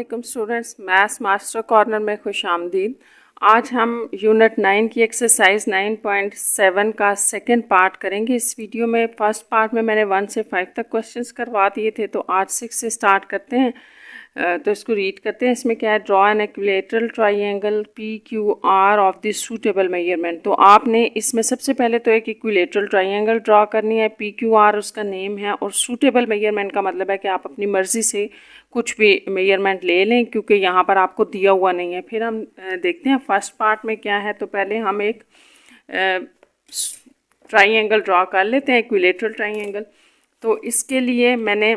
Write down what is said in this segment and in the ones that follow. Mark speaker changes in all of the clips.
Speaker 1: वालेकुम students, maths master corner में खुश आमदीद। आज हम यूनिट 9 की एक्सरसाइज 9.7 का सेकंड पार्ट करेंगे। इस वीडियो में फर्स्ट पार्ट में मैंने 1 से 5 तक क्वेश्चंस करवा दिए थे, तो आज 6 से स्टार्ट करते हैं। तो इसको रीड करते हैं। इसमें क्या है, draw an equilateral triangle P Q R of the suitable measurement. तो आपने इसमें सबसे पहले तो एक इक्विलेटरल ट्राइंगल ड्रॉ करनी है। पी क्यू आर उसका नेम है, और सूटेबल मेजरमेंट का मतलब है कि आप अपनी मर्ज़ी से कुछ भी मेजरमेंट ले लें, क्योंकि यहाँ पर आपको दिया हुआ नहीं है। फिर हम देखते हैं फर्स्ट पार्ट में क्या है। तो पहले हम एक ट्राइंगल ड्रॉ कर लेते हैं, इक्विलेटरल ट्राइंगल। तो इसके लिए मैंने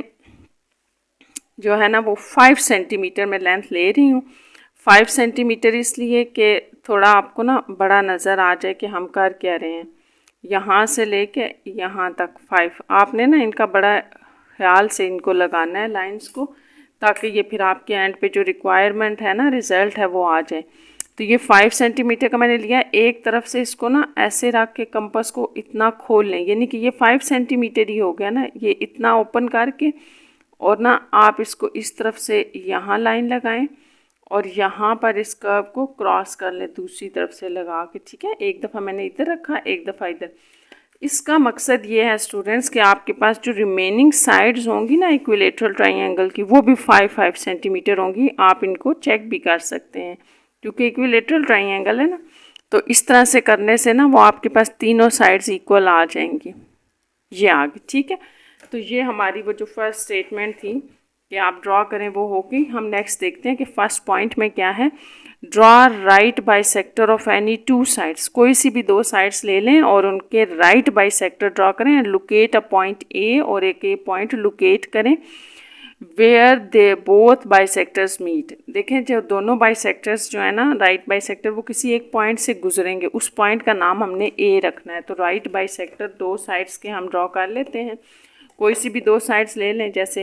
Speaker 1: जो है ना वो 5 सेंटीमीटर में लेंथ ले रही हूँ। 5 सेंटीमीटर इसलिए कि थोड़ा आपको ना बड़ा नज़र आ जाए कि हम कर क्या रहे हैं। यहाँ से लेके यहाँ तक 5, आपने ना इनका बड़ा ख्याल से इनको लगाना है लाइंस को, ताकि ये फिर आपके एंड पे जो रिक्वायरमेंट है ना, रिज़ल्ट है, वो आ जाए। तो ये 5 सेंटीमीटर का मैंने लिया। एक तरफ से इसको ना ऐसे रख के कंपास को इतना खोल लें, यानी कि ये 5 सेंटीमीटर ही हो गया ना। ये इतना ओपन करके और ना आप इसको इस तरफ से यहाँ लाइन लगाएं और यहाँ पर इस कर्व को क्रॉस कर लें दूसरी तरफ से लगा के। ठीक है, एक दफ़ा मैंने इधर रखा, एक दफ़ा इधर। इसका मकसद ये है स्टूडेंट्स कि आपके पास जो रिमेनिंग साइड्स होंगी ना इक्विलेटरल ट्राइंगल की, वो भी 5 सेंटीमीटर होंगी। आप इनको चेक भी कर सकते हैं, क्योंकि इक्विलेटरल ट्राइंगल है ना। तो इस तरह से करने से ना वो आपके पास तीनों साइड्स इक्वल आ जाएंगी। ये आ गई, ठीक है। तो ये हमारी वो जो फर्स्ट स्टेटमेंट थी कि आप ड्रॉ करें, वो होगी। हम नेक्स्ट देखते हैं कि फर्स्ट पॉइंट में क्या है। Draw right bisector of any 2 sides. कोई सी भी 2 साइड्स ले लें और उनके राइट बाइसेक्टर ड्रॉ करें। लोकेट अ पॉइंट ए, और एक ए पॉइंट लोकेट करें where they both bisectors meet. देखें, जो दोनों बाइसेक्टर्स जो है ना, राइट बाइसेक्टर, वो किसी एक पॉइंट से गुजरेंगे। उस पॉइंट का नाम हमने ए रखना है। तो राइट बाइसेक्टर 2 साइड्स के हम ड्रॉ कर लेते हैं। कोई सी भी 2 साइड्स ले लें, जैसे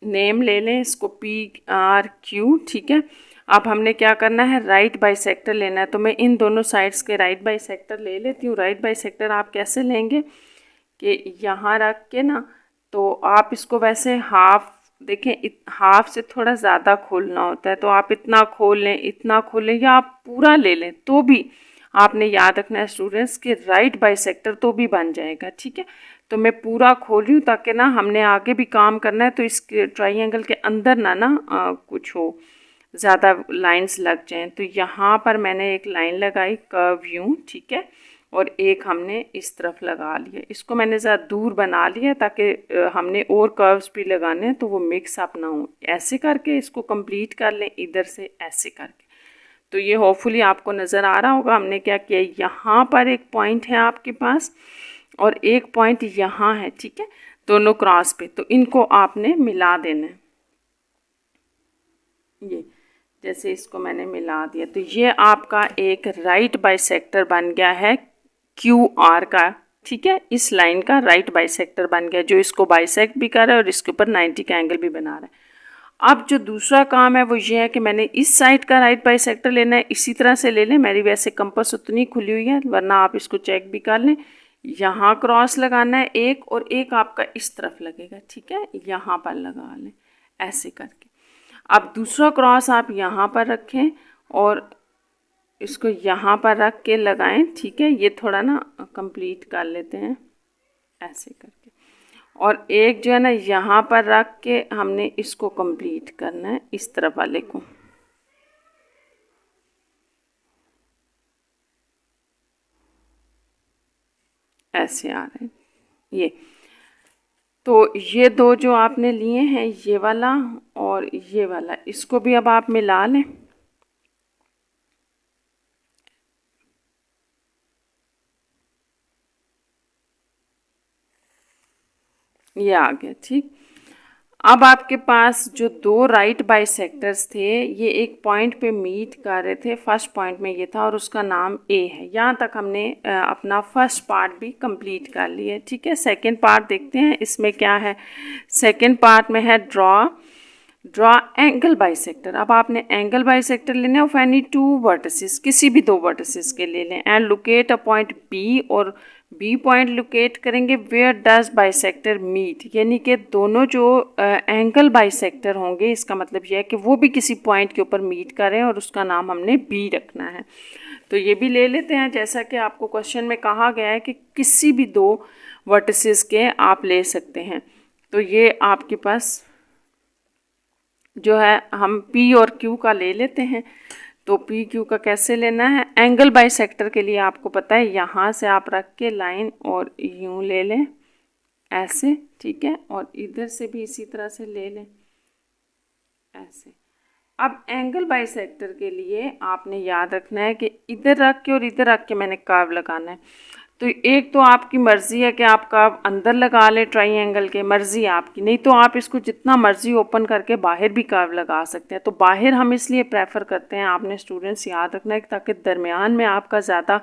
Speaker 1: नेम ले लें इसको पी आर क्यू। ठीक है, अब हमने क्या करना है, राइट बाइसेक्टर लेना है। तो मैं इन दोनों साइड्स के राइट बाइसेक्टर ले लेती हूँ। राइट बाइसेक्टर आप कैसे लेंगे कि यहाँ रख के ना, तो आप इसको वैसे हाफ, देखें हाफ से थोड़ा ज़्यादा खोलना होता है, तो आप इतना खोल लें, इतना खोल लें, या आप पूरा ले लें, तो भी आपने याद रखना है स्टूडेंट्स कि राइट बाइसेक्टर तो भी बन जाएगा। ठीक है, तो मैं पूरा खोल रही हूँ ताकि ना हमने आगे भी काम करना है, तो इस ट्राइंगल के अंदर ना कुछ हो, ज़्यादा लाइंस लग जाएं। तो यहाँ पर मैंने एक लाइन लगाई कर्व यूँ, ठीक है, और एक हमने इस तरफ लगा लिया। इसको मैंने ज़्यादा दूर बना लिया ताकि हमने और कर्व्स भी लगाने हैं, तो वो मिक्स अप ना हो। ऐसे करके इसको कंप्लीट कर लें, इधर से ऐसे करके। तो ये होपफुली आपको नज़र आ रहा होगा। हमने क्या किया, यहाँ पर एक पॉइंट है आपके पास और एक पॉइंट यहाँ है। ठीक है, दोनों क्रॉस पे, तो इनको आपने मिला देना है। ये जैसे इसको मैंने मिला दिया, तो ये आपका एक राइट बाइसेक्टर बन गया है क्यू आर का। ठीक है, इस लाइन का राइट बाइसेक्टर बन गया, जो इसको बाइसेक्ट भी कर रहा है और इसके ऊपर 90 का एंगल भी बना रहा है। अब जो दूसरा काम है वो ये है कि मैंने इस साइड का राइट बाइसेक्टर लेना है। इसी तरह से ले लें। मेरी वैसे कंपास उतनी खुली हुई है, वरना आप इसको चेक भी कर लें। यहाँ क्रॉस लगाना है एक, और एक आपका इस तरफ लगेगा। ठीक है, यहाँ पर लगा लें ऐसे करके। अब दूसरा क्रॉस आप यहाँ पर रखें और इसको यहाँ पर रख के लगाएं। ठीक है, ये थोड़ा ना कंप्लीट कर लेते हैं ऐसे करके, और एक जो है ना यहाँ पर रख के हमने इसको कंप्लीट करना है, इस तरफ वाले को। ऐसे आ रहे हैं ये। तो ये 2 जो आपने लिए हैं, ये वाला और ये वाला, इसको भी अब आप मिला लें। ये आ गया। ठीक, अब आपके पास जो 2 राइट बाइसेक्टर्स थे, ये एक पॉइंट पे मीट कर रहे थे। फर्स्ट पॉइंट में ये था और उसका नाम ए है। यहाँ तक हमने अपना फर्स्ट पार्ट भी कंप्लीट कर लिया। ठीक है, सेकंड पार्ट देखते हैं। इसमें क्या है, सेकंड पार्ट में है ड्रॉ ड्रॉ एंगल बाइसेक्टर। अब आपने एंगल बाइसेक्टर लेना है ऑफ एनी टू वर्टिसेस, किसी भी दो वर्टिसेस के ले लें, and locate a point B, और बी पॉइंट लोकेट करेंगे वेयर डज बाइसेक्टर मीट, यानी कि दोनों जो एंगल बाइसेक्टर होंगे, इसका मतलब यह है कि वो भी किसी पॉइंट के ऊपर मीट करें और उसका नाम हमने बी रखना है। तो ये भी ले लेते हैं, जैसा कि आपको क्वेश्चन में कहा गया है कि किसी भी दो वर्टिसेस के आप ले सकते हैं। तो ये आपके पास जो है हम P और Q का ले लेते हैं। तो P Q का कैसे लेना है, एंगल बाइसेक्टर के लिए आपको पता है, यहाँ से आप रख के लाइन और यूँ ले लें ऐसे, ठीक है, और इधर से भी इसी तरह से ले लें ऐसे। अब एंगल बाइसेक्टर के लिए आपने याद रखना है कि इधर रख के और इधर रख के मैंने कर्व लगाना है। तो एक तो आपकी मर्ज़ी है कि आप कर्व अंदर लगा लें ट्राइंगल के, मर्ज़ी आपकी, नहीं तो आप इसको जितना मर्ज़ी ओपन करके बाहर भी कर्व लगा सकते हैं। तो बाहर हम इसलिए प्रेफर करते हैं, आपने स्टूडेंट्स याद रखना है, ताकि दरमियान में आपका ज़्यादा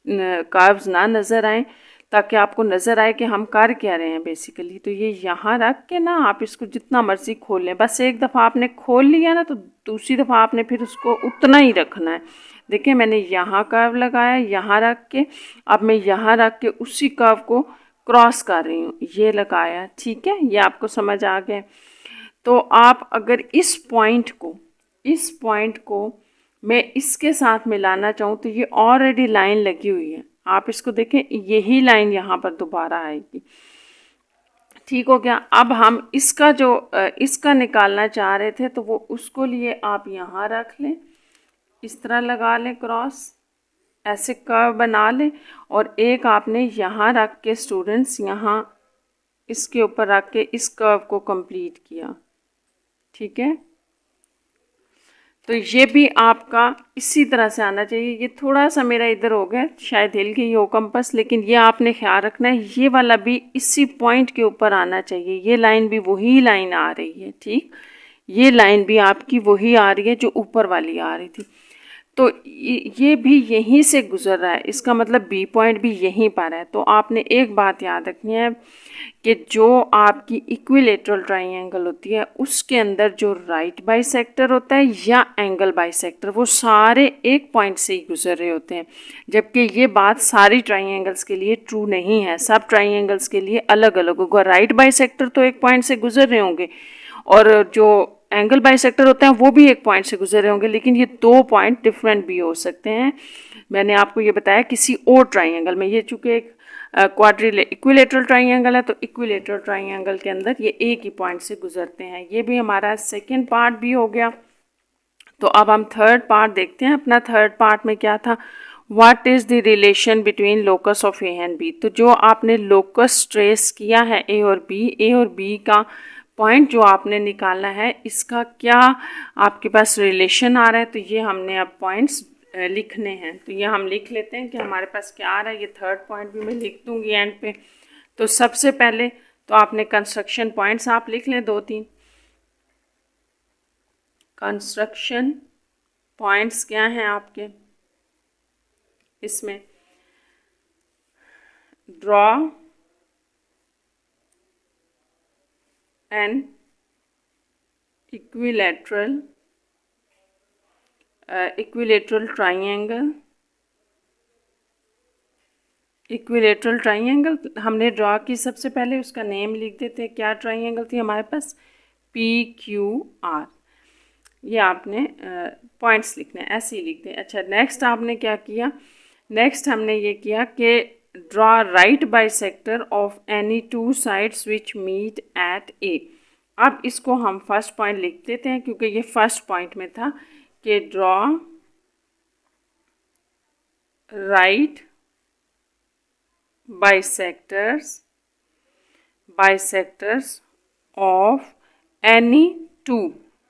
Speaker 1: कर्व्स ना नज़र आए, ताकि आपको नज़र आए कि हम कर क्या रहे हैं बेसिकली। तो ये यहाँ रख के ना आप इसको जितना मर्ज़ी खोल लें, बस एक दफ़ा आपने खोल लिया ना तो दूसरी दफ़ा आपने फिर उसको उतना ही रखना है। देखिए मैंने यहाँ कर्व लगाया, यहाँ रख के, अब मैं यहाँ रख के उसी कर्व को क्रॉस कर रही हूँ, ये लगाया, ठीक है, ये आपको समझ आ गया। तो आप अगर इस पॉइंट को मैं इसके साथ मिलाना चाहूँ तो ये ऑलरेडी लाइन लगी हुई है, आप इसको देखें, यही लाइन यहाँ पर दोबारा आएगी, ठीक हो गया। अब हम इसका जो इसका निकालना चाह रहे थे तो वो उसको लिए आप यहाँ रख लें, इस तरह लगा लें क्रॉस, ऐसे कर्व बना लें, और एक आपने यहाँ रख के स्टूडेंट्स यहाँ इसके ऊपर रख के इस कर्व को कंप्लीट किया, ठीक है। तो ये भी आपका इसी तरह से आना चाहिए। ये थोड़ा सा मेरा इधर हो गया, शायद हिल गई हो कंपास, लेकिन ये आपने ख्याल रखना है, ये वाला भी इसी पॉइंट के ऊपर आना चाहिए। ये लाइन भी वही लाइन आ रही है, ठीक, ये लाइन भी आपकी वही आ रही है जो ऊपर वाली आ रही थी। तो ये भी यहीं से गुजर रहा है, इसका मतलब बी पॉइंट भी यहीं पर है। तो आपने एक बात याद रखनी है कि जो आपकी इक्विलेटरल ट्राइंगल होती है उसके अंदर जो राइट बाइसेक्टर होता है या एंगल बाइसेक्टर, वो सारे एक पॉइंट से ही गुजर रहे होते हैं, जबकि ये बात सारी ट्राइंगल्स के लिए ट्रू नहीं है। सब ट्राइंगल्स के लिए अलग अलग होगा। राइट बाइसेक्टर तो एक पॉइंट से गुजर रहे होंगे और जो एंगल बाइसेक्टर होते हैं वो भी एक पॉइंट से गुजर रहे होंगे, लेकिन ये दो पॉइंट डिफरेंट भी हो सकते हैं। मैंने आपको ये बताया किसी और ट्राइंगल में, ये चूँकि एक इक्विलेटरल ट्राइंगल है, तो इक्विलेटरल ट्राइंगल के अंदर ये एक ही पॉइंट से गुजरते हैं। ये भी हमारा सेकेंड पार्ट भी हो गया। तो अब हम थर्ड पार्ट देखते हैं। अपना थर्ड पार्ट में क्या था, what is the relation between locus of A and B. तो जो आपने लोकस ट्रेस किया है ए और बी का पॉइंट जो आपने निकालना है, इसका क्या आपके पास रिलेशन आ रहा है, तो ये हमने अब पॉइंट्स लिखने हैं। तो ये हम लिख लेते हैं कि हमारे पास क्या आ रहा है। ये थर्ड पॉइंट भी मैं लिख दूंगी एंड पे। तो सबसे पहले तो आपने कंस्ट्रक्शन पॉइंट्स आप लिख लें, 2-3 कंस्ट्रक्शन पॉइंट्स क्या हैं आपके इसमें। Draw an equilateral triangle. Equilateral triangle हमने ड्रॉ की, सबसे पहले उसका नेम लिख देते हैं। क्या ट्राइंगल थी हमारे पास, PQR। ये आपने पॉइंट्स लिखने हैं, ऐसे ही लिखते हैं। अच्छा, नेक्स्ट आपने क्या किया, नेक्स्ट हमने ये किया कि draw right bisector of any two sides which meet at A. अब इसको हम फर्स्ट पॉइंट लिख देते हैं क्योंकि ये फर्स्ट पॉइंट में था कि draw right bisectors of any to,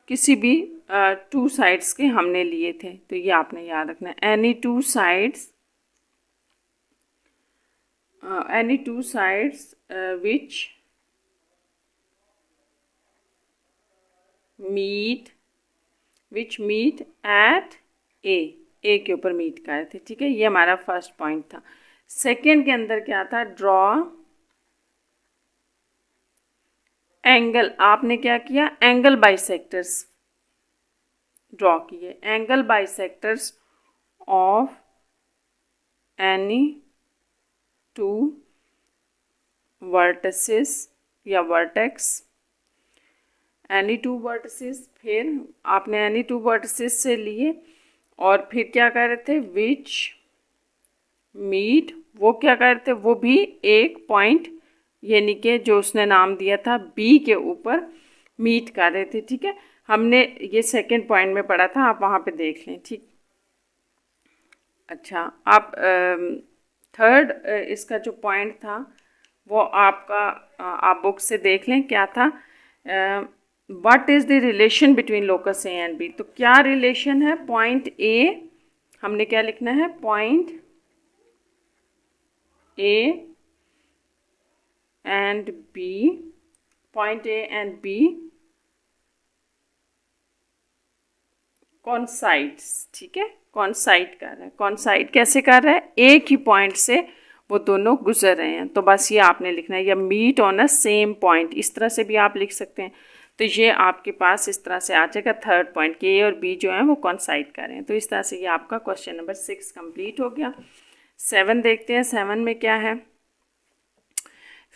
Speaker 1: किसी भी टू साइड्स के हमने लिए थे। तो ये आपने याद रखना है, any two sides which meet at A के ऊपर मीट कर रहे थे, ठीक है। ये हमारा फर्स्ट पॉइंट था। सेकेंड के अंदर क्या था, ड्रॉ एंगल, आपने क्या किया, एंगल बाइसेक्टर्स ड्रॉ किए, angle bisectors of any two vertices या वर्टेक्स, एनी टू वर्टिसेस, फिर आपने एनी टू वर्टिसेस से लिए और फिर क्या कर रहे थे, विच मीट, वो क्या कर रहे थे, वो भी एक पॉइंट यानी कि जो उसने नाम दिया था बी के ऊपर मीट कर रहे थे। ठीक है, हमने ये सेकंड पॉइंट में पढ़ा था, आप वहाँ पे देख लें। ठीक, अच्छा, आप थर्ड इसका जो पॉइंट था वो आपका आप बुक से देख लें क्या था। What is the relation between locus A and B, तो क्या रिलेशन है, पॉइंट ए, हमने क्या लिखना है, point A and B, point A and B coincides. ठीक है, कॉन्साइड कर रहा है, कॉन्साइड कैसे कर रहा है, एक ही पॉइंट से वो दोनों गुजर रहे हैं, तो बस ये आपने लिखना है, या meet on a same point, इस तरह से भी आप लिख सकते हैं। तो ये आपके पास इस तरह से आ जाएगा थर्ड पॉइंट के ए और बी जो है वो कॉन्साइड कर रहे हैं। तो इस तरह से ये आपका क्वेश्चन नंबर 6 कंप्लीट हो गया। 7 देखते हैं, 7 में क्या है,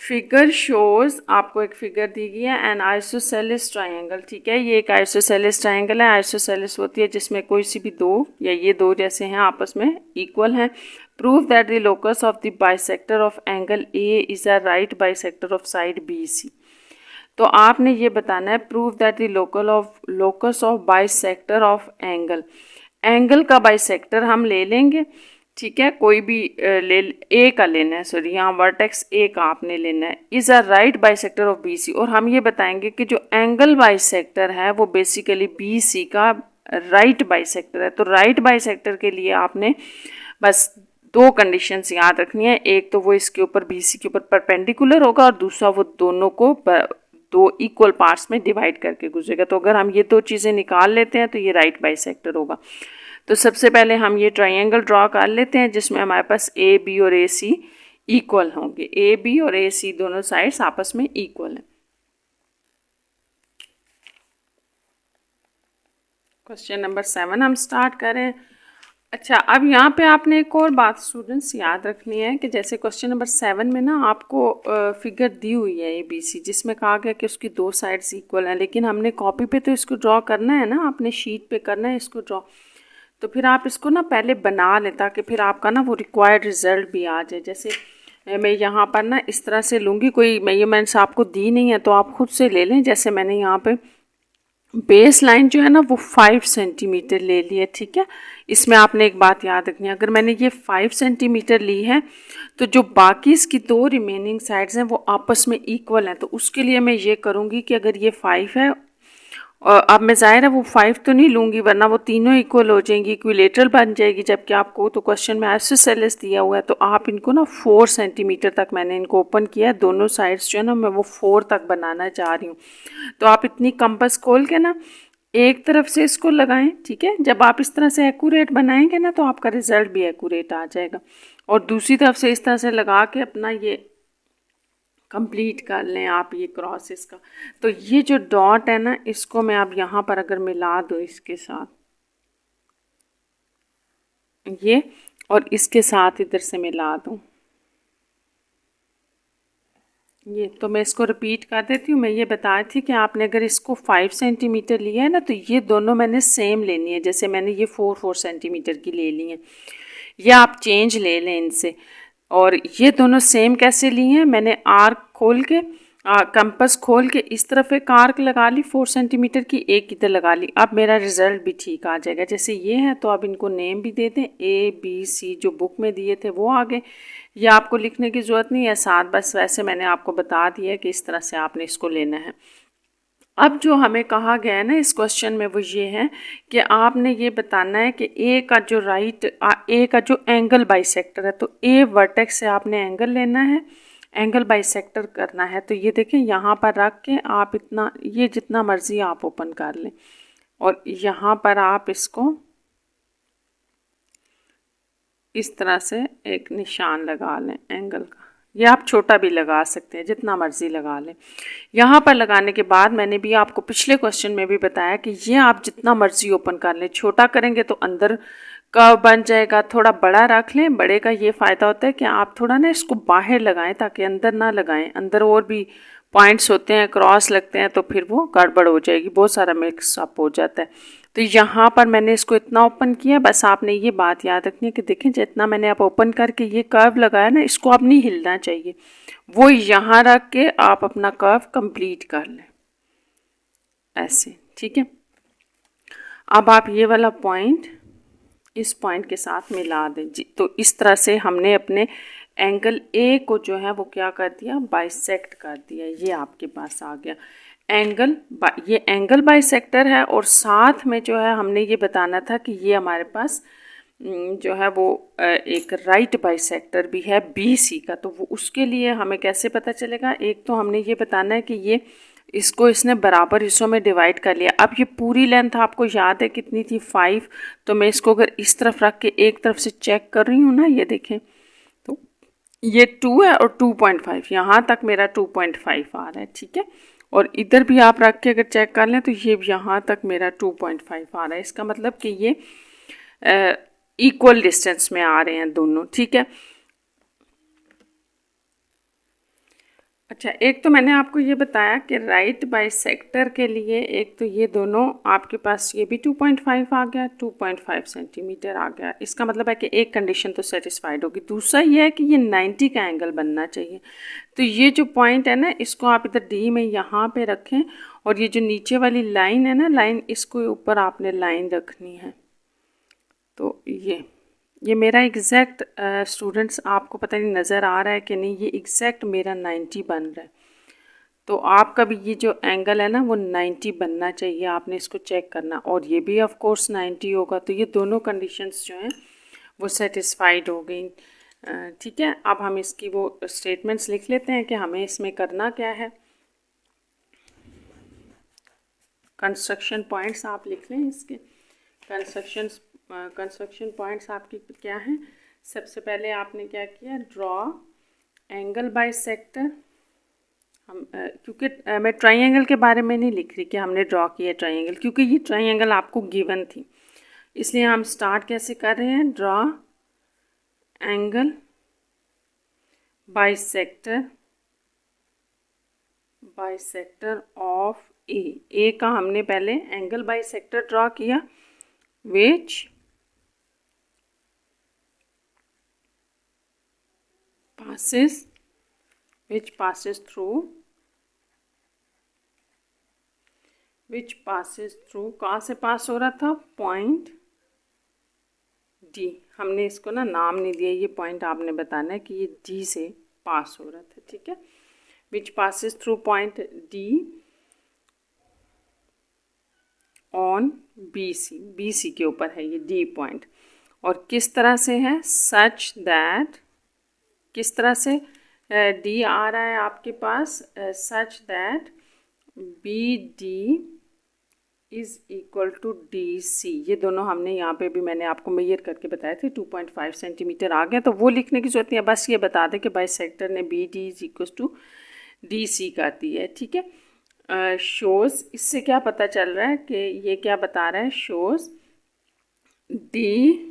Speaker 1: फिगर शोज, आपको एक फिगर दी गई है, एन आइसोसेलेस ट्राइंगल। ठीक है, ये एक आइसोसेलेस ट्राइंगल है, आइसोसेलेस होती है जिसमें कोई सी भी दो या ये दो जैसे हैं आपस में इक्वल हैं। Prove that the locus of the bisector of angle A is a right bisector of side B C. तो आपने ये बताना है, prove that the locus of bisector of angle, angle का बाइसेक्टर हम ले लेंगे। ठीक है, कोई भी ले, ए का लेना है, सॉरी यहाँ वर्टेक्स ए का आपने लेना है, is a right bisector of B C, और हम ये बताएंगे कि जो एंगल बाइसेक्टर है वो बेसिकली बी सी का राइट बाइसेक्टर है। तो राइट बाइसेक्टर के लिए आपने बस दो कंडीशंस याद रखनी है, एक तो वो इसके ऊपर बी सी के ऊपर परपेंडिकुलर होगा और दूसरा वो दोनों को दो इक्वल पार्ट्स में डिवाइड करके गुजरेगा। तो अगर हम ये दो चीज़ें निकाल लेते हैं तो ये राइट बाइसेक्टर होगा। तो सबसे पहले हम ये ट्रायंगल ड्रॉ कर लेते हैं जिसमें हमारे पास ए बी और ए सी इक्वल होंगे, ए बी और ए सी दोनों साइड्स आपस में इक्वल हैं। क्वेश्चन नंबर 7 हम स्टार्ट करें। अच्छा, अब यहाँ पे आपने एक और बात स्टूडेंट्स याद रखनी है कि जैसे क्वेश्चन नंबर 7 में ना आपको फिगर दी हुई है ए बी सी, जिसमें कहा गया कि उसकी दो साइड्स इक्वल हैं, लेकिन हमने कॉपी पे तो इसको ड्रॉ करना है ना, आपने शीट पे करना है इसको ड्रॉ। तो फिर आप इसको ना पहले बना लें ताकि फिर आपका ना वो रिक्वायर्ड रिजल्ट भी आ जाए। जैसे मैं यहाँ पर ना इस तरह से लूँगी, कोई मेजरमेंट्स आपको दी नहीं है तो आप खुद से ले लें। जैसे मैंने यहाँ पे बेस लाइन जो है ना वो 5 सेंटीमीटर ले ली है। ठीक है, इसमें आपने एक बात याद रखनी है, अगर मैंने ये 5 सेंटीमीटर ली है तो जो बाकी इसकी दो रिमेनिंग साइड्स हैं वो आपस में इक्वल हैं। तो उसके लिए मैं ये करूँगी कि अगर ये 5 है और अब मैं ज़ाहिर है वो 5 तो नहीं लूँगी वरना वो तीनों इक्वल हो जाएंगी, इक्विलेटरल बन जाएगी, जबकि आपको तो क्वेश्चन में आइसोसेलेस दिया हुआ है। तो आप इनको ना 4 सेंटीमीटर तक मैंने इनको ओपन किया है, दोनों साइड्स जो है ना मैं वो 4 तक बनाना चाह रही हूँ। तो आप इतनी कंपास खोल के ना एक तरफ से इसको लगाएं। ठीक है, जब आप इस तरह से एक्यूरेट बनाएंगे ना तो आपका रिजल्ट भी एक्यूरेट आ जाएगा, और दूसरी तरफ से इस तरह से लगा के अपना ये कंप्लीट कर लें आप ये क्रॉस इसका। तो ये जो डॉट है ना इसको मैं अब यहाँ पर अगर मिला दूँ इसके साथ ये, और इसके साथ इधर से मिला दूँ ये, तो मैं इसको रिपीट कर देती हूँ। मैं ये बताई थी कि आपने अगर इसको 5 सेंटीमीटर लिया है ना तो ये दोनों मैंने सेम लेनी है। जैसे मैंने ये 4 सेंटीमीटर की ले ली है, ये आप चेंज ले लें इनसे। और ये दोनों सेम कैसे लिए हैं, मैंने आर्क खोल के कंपास खोल के इस तरफ एक आर्क लगा ली 4 सेंटीमीटर की, एक इधर लगा ली। अब मेरा रिजल्ट भी ठीक आ जाएगा। जैसे ये है तो अब इनको नेम भी दे दें, ए बी सी जो बुक में दिए थे वो आ गए, ये आपको लिखने की ज़रूरत नहीं है साथ, बस वैसे मैंने आपको बता दिया कि इस तरह से आपने इसको लेना है। अब जो हमें कहा गया है ना इस क्वेश्चन में वो ये है कि आपने ये बताना है कि ए का जो ए का जो एंगल बाइसेक्टर है, तो ए वर्टेक्स से आपने एंगल लेना है, एंगल बाइसेक्टर करना है। तो ये देखें यहाँ पर रख के आप इतना ये जितना मर्ज़ी आप ओपन कर लें और यहाँ पर आप इसको इस तरह से एक निशान लगा लें एंगल का। ये आप छोटा भी लगा सकते हैं, जितना मर्जी लगा लें। यहाँ पर लगाने के बाद मैंने भी आपको पिछले क्वेश्चन में भी बताया कि ये आप जितना मर्जी ओपन कर लें, छोटा करेंगे तो अंदर कर्व बन जाएगा, थोड़ा बड़ा रख लें। बड़े का ये फ़ायदा होता है कि आप थोड़ा ना इसको बाहर लगाएं ताकि अंदर ना लगाएं, अंदर और भी पॉइंट्स होते हैं, क्रॉस लगते हैं तो फिर वो गड़बड़ हो जाएगी, बहुत सारा मिक्स अप हो जाता है। तो यहाँ पर मैंने इसको इतना ओपन किया, बस आपने ये बात याद रखनी है कि देखें जितना मैंने आप ओपन करके ये कर्व लगाया ना, इसको आप नहीं हिलना चाहिए, वो यहाँ रख के आप अपना कर्व कंप्लीट कर लें ऐसे, ठीक है। अब आप ये वाला पॉइंट इस पॉइंट के साथ मिला दें जी। तो इस तरह से हमने अपने एंगल ए को जो है वो क्या कर दिया, बाइसेक्ट कर दिया। ये आपके पास आ गया एंगल, ये एंगल बाइसेक्टर है। और साथ में जो है हमने ये बताना था कि ये हमारे पास जो है वो एक राइट बाइसेक्टर भी है बी सी का। तो वो उसके लिए हमें कैसे पता चलेगा, एक तो हमने ये बताना है कि ये इसको इसने बराबर हिस्सों में डिवाइड कर लिया। अब ये पूरी लेंथ आपको याद है कितनी थी, 5। तो मैं इसको अगर इस तरफ रख के एक तरफ से चेक कर रही हूँ ना, ये देखें तो ये 2 है और 2.5, यहाँ तक मेरा 2.5 आ रहा है, ठीक है। और इधर भी आप रख के अगर चेक कर लें तो ये यहाँ तक मेरा 2.5 आ रहा है। इसका मतलब कि ये इक्वल डिस्टेंस में आ रहे हैं दोनों, ठीक है। अच्छा, एक तो मैंने आपको ये बताया कि राइट बाइसेक्टर के लिए एक तो ये दोनों आपके पास ये भी 2.5 आ गया, 2.5 सेंटीमीटर आ गया। इसका मतलब है कि एक कंडीशन तो सेटिस्फाइड होगी। दूसरा ये है कि ये 90 का एंगल बनना चाहिए। तो ये जो पॉइंट है ना, इसको आप इधर डी में यहाँ पे रखें, और ये जो नीचे वाली लाइन है ना, लाइन, इसको ऊपर आपने लाइन रखनी है। तो ये मेरा एग्जैक्ट स्टूडेंट्स आपको पता नहीं नज़र आ रहा है कि नहीं, ये एग्जैक्ट मेरा 90 बन रहा है। तो आपका भी ये जो एंगल है ना वो 90 बनना चाहिए, आपने इसको चेक करना। और ये भी ऑफ कोर्स 90 होगा। तो ये दोनों कंडीशंस जो हैं वो सेटिस्फाइड हो गई, ठीक है। अब हम इसकी वो स्टेटमेंट्स लिख लेते हैं कि हमें इसमें करना क्या है। कंस्ट्रक्शन पॉइंट्स आप लिख लें इसके। कंस्ट्रक्शन पॉइंट्स आपकी क्या हैं। सबसे पहले आपने क्या किया, ड्रॉ एंगल बाइसेक्टर। हम क्योंकि मैं ट्राइंगल के बारे में नहीं लिख रही कि हमने ड्रॉ किया ट्राइंगल, क्योंकि ये ट्राइंगल आपको गिवन थी, इसलिए हम स्टार्ट कैसे कर रहे हैं, ड्रॉ एंगल बाइसेक्टर ऑफ ए का हमने पहले एंगल बाइसेक्टर ड्रॉ किया, which passes through कहाँ से पास हो रहा था, पॉइंट डी। हमने इसको ना नाम नहीं दिया, ये पॉइंट आपने बताना है कि ये डी से पास हो रहा था, ठीक है। Which passes through point D on B C के ऊपर है ये डी पॉइंट। और किस तरह से है, सच दैट, किस तरह से डी आ रहा है आपके पास, such that B D is equal to D C. ये दोनों हमने यहाँ पे भी मैंने आपको मेजर करके बताए थे, 2.5 सेंटीमीटर आ गया। तो वो लिखने की जरूरत नहीं है, बस ये बता दें कि बाइसेक्टर ने B D is equal to D C कर दी है, ठीक है। शोज़, इससे क्या पता चल रहा है कि ये क्या बता रहा है, shows D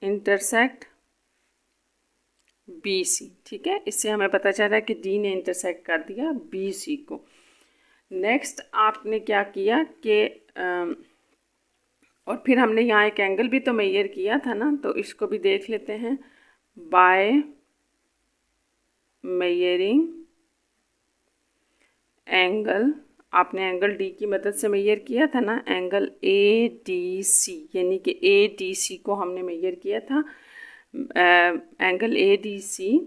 Speaker 1: intersect B C, ठीक है। इससे हमें पता चल रहा है कि डी ने इंटरसेक्ट कर दिया बी सी को। नेक्स्ट आपने क्या किया कि और फिर हमने यहाँ एक एंगल भी तो मेजर किया था ना, तो इसको भी देख लेते हैं। बाय मेजरिंग एंगल, आपने एंगल डी की मदद से मेजर किया था ना, एंगल ए डी सी, यानी कि ए डी सी को हमने मेजर किया था। एंगल ए डी सी